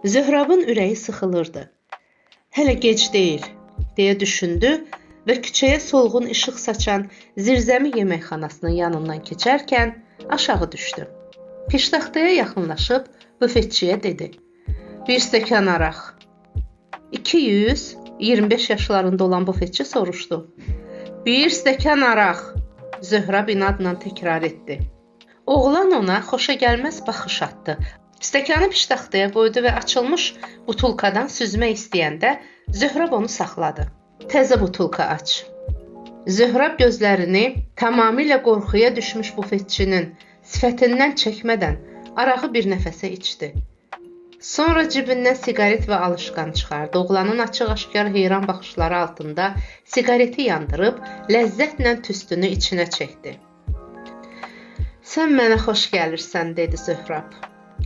Zöhrabın ürəyi sıxılırdı. Hələ gec deyil, deyə düşündü və küçəyə solğun işıq saçan zirzəmi yeməkxanasının yanından keçərkən aşağı düşdü. Piştaxtaya yaxınlaşıb bufetçiyə dedi: "Bir stəkan araq." 200, 25 yaşlarında olan bufetçi soruşdu. "Bir stəkan araq," Zöhrab inadla təkrar etdi. Oğlan ona xoşagəlməz baxış atdı. Stəkanı piştaxtaya qoydu və açılmış butulkadan süzmək istəyəndə Zöhrab onu saxladı. "Təzə butulka aç." Zöhrab gözlərini tamamilə qorxuya düşmüş bufetçinin sifətindən çəkmədən arağı bir nəfəsə içdi. Sonra cibindən siqaret və alışqan çıxardı. Oğlanın açıq-aşkar heyran baxışları altında siqareti yandırıb ləzzətlə tüstünü içinə çəkdi. "Sən mənə xoş gəlirsən," dedi Zöhrab.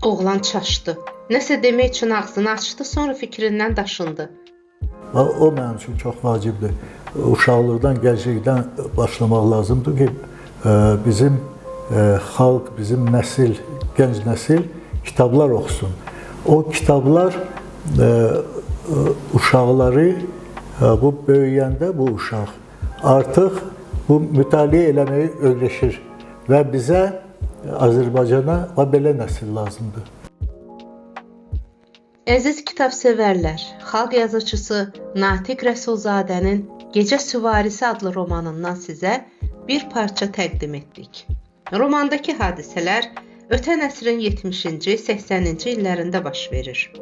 Oğlan çaşdı. Nəsə demək üçün ağzını açdı, sonra fikrindən daşındı. O mənim üçün çox vacibdir. Uşaqlıqdan, gənclikdən başlamaq lazımdır ki, bizim xalq, bizim nəsil, gənc nəsil kitablar oxusun. O kitablar uşaqları, bu böyüyəndə bu uşaq artıq bu mütaliə eləməyi öyrəşir və bizə Azərbaycana belə nəsil lazımdır. Əziz kitab sevərlər, xalq yazıçısı Natiq Rəsulzadənin Gecə Süvarisi adlı romanından sizə bir parça təqdim etdik. Romandakı hadisələr ötən əsrin 70-ci, 80-ci illərində baş verir.